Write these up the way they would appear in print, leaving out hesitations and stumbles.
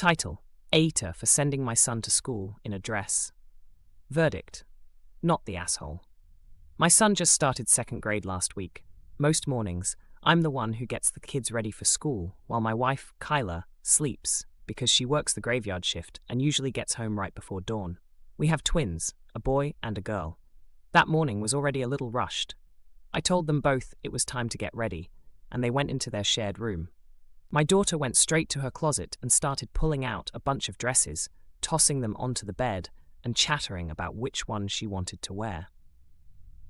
Title: AITA for sending my son to school in a dress. Verdict: not the asshole. My son just started second grade last week. Most mornings, I'm the one who gets the kids ready for school while my wife, Kyla, sleeps because she works the graveyard shift and usually gets home right before dawn. We have twins, a boy and a girl. That morning was already a little rushed. I told them both it was time to get ready, and they went into their shared room. My daughter went straight to her closet and started pulling out a bunch of dresses, tossing them onto the bed and chattering about which one she wanted to wear.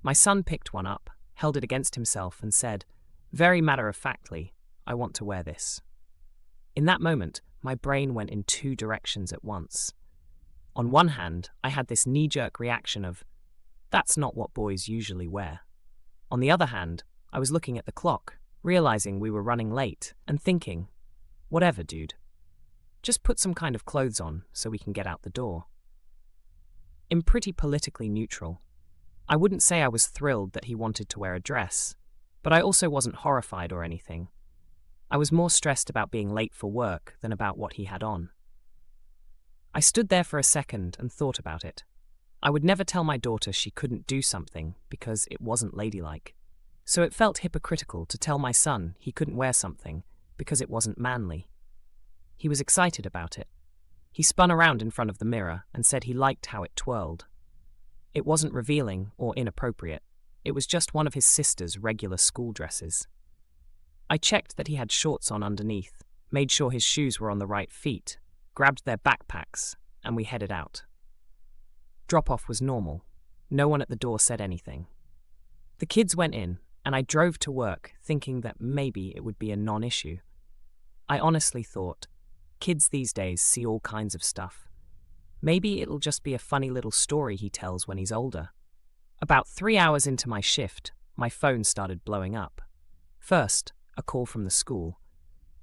My son picked one up, held it against himself and said, very matter-of-factly, "I want to wear this." In that moment, my brain went in two directions at once. On one hand, I had this knee-jerk reaction of, that's not what boys usually wear. On the other hand, I was looking at the clock, realizing we were running late, and thinking, whatever, dude. Just put some kind of clothes on so we can get out the door. I'm pretty politically neutral. I wouldn't say I was thrilled that he wanted to wear a dress, but I also wasn't horrified or anything. I was more stressed about being late for work than about what he had on. I stood there for a second and thought about it. I would never tell my daughter she couldn't do something because it wasn't ladylike. So it felt hypocritical to tell my son he couldn't wear something because it wasn't manly. He was excited about it. He spun around in front of the mirror and said he liked how it twirled. It wasn't revealing or inappropriate. It was just one of his sister's regular school dresses. I checked that he had shorts on underneath, made sure his shoes were on the right feet, grabbed their backpacks, and we headed out. Drop-off was normal. No one at the door said anything. The kids went in, and I drove to work thinking that maybe it would be a non-issue. I honestly thought, kids these days see all kinds of stuff. Maybe it'll just be a funny little story he tells when he's older. About 3 hours into my shift, my phone started blowing up. First, a call from the school.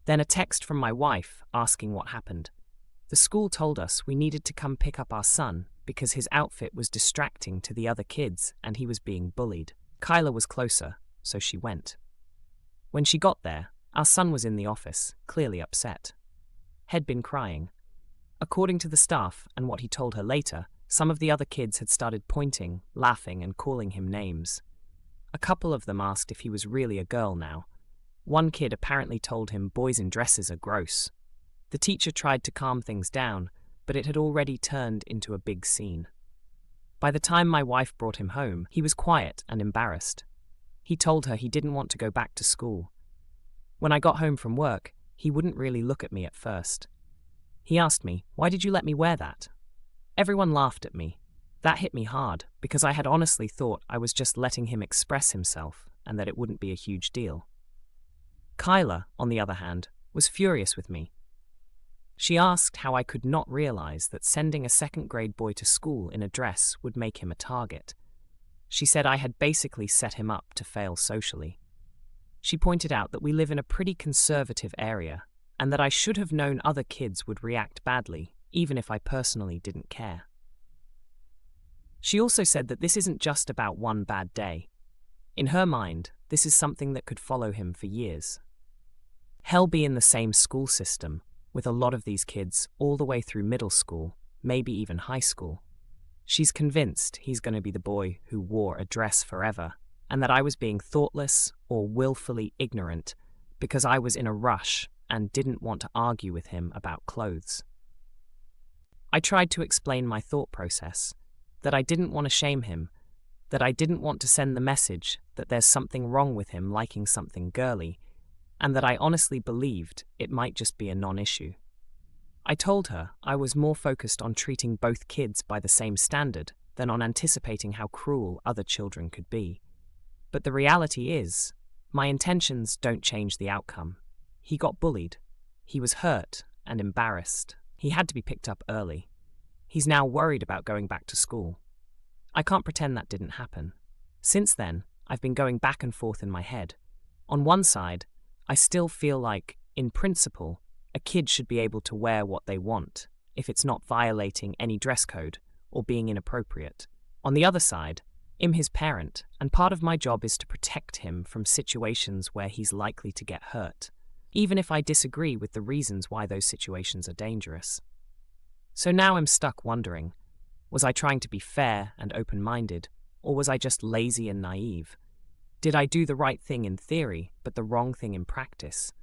Then a text from my wife asking what happened. The school told us we needed to come pick up our son because his outfit was distracting to the other kids and he was being bullied. Kyla was closer, so she went. When she got there, our son was in the office, clearly upset. Had been crying. According to the staff and what he told her later, some of the other kids had started pointing, laughing, and calling him names. A couple of them asked if he was really a girl now. One kid apparently told him boys in dresses are gross. The teacher tried to calm things down, but it had already turned into a big scene. By the time my wife brought him home, he was quiet and embarrassed. He told her he didn't want to go back to school. When I got home from work, he wouldn't really look at me at first. He asked me, "Why did you let me wear that?" Everyone laughed at me. That hit me hard, because I had honestly thought I was just letting him express himself and that it wouldn't be a huge deal. Kyla, on the other hand, was furious with me. She asked how I could not realize that sending a second-grade boy to school in a dress would make him a target. She said I had basically set him up to fail socially. She pointed out that we live in a pretty conservative area and that I should have known other kids would react badly, even if I personally didn't care. She also said that this isn't just about one bad day. In her mind, this is something that could follow him for years. He'll be in the same school system, with a lot of these kids all the way through middle school, maybe even high school. She's convinced he's going to be the boy who wore a dress forever, and that I was being thoughtless or willfully ignorant because I was in a rush and didn't want to argue with him about clothes. I tried to explain my thought process, that I didn't want to shame him, that I didn't want to send the message that there's something wrong with him liking something girly, and that I honestly believed it might just be a non-issue. I told her I was more focused on treating both kids by the same standard than on anticipating how cruel other children could be. But the reality is, my intentions don't change the outcome. He got bullied. He was hurt and embarrassed. He had to be picked up early. He's now worried about going back to school. I can't pretend that didn't happen. Since then, I've been going back and forth in my head. On one side, I still feel like, in principle, a kid should be able to wear what they want, if it's not violating any dress code or being inappropriate. On the other side, I'm his parent, and part of my job is to protect him from situations where he's likely to get hurt. even if I disagree with the reasons why those situations are dangerous. So now I'm stuck wondering, was I trying to be fair and open-minded, or was I just lazy and naive? Did I do the right thing in theory, but the wrong thing in practice?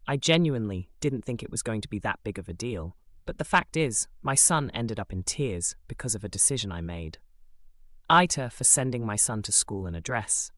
I genuinely didn't think it was going to be that big of a deal, but the fact is, my son ended up in tears because of a decision I made. AITA for sending my son to school in a dress.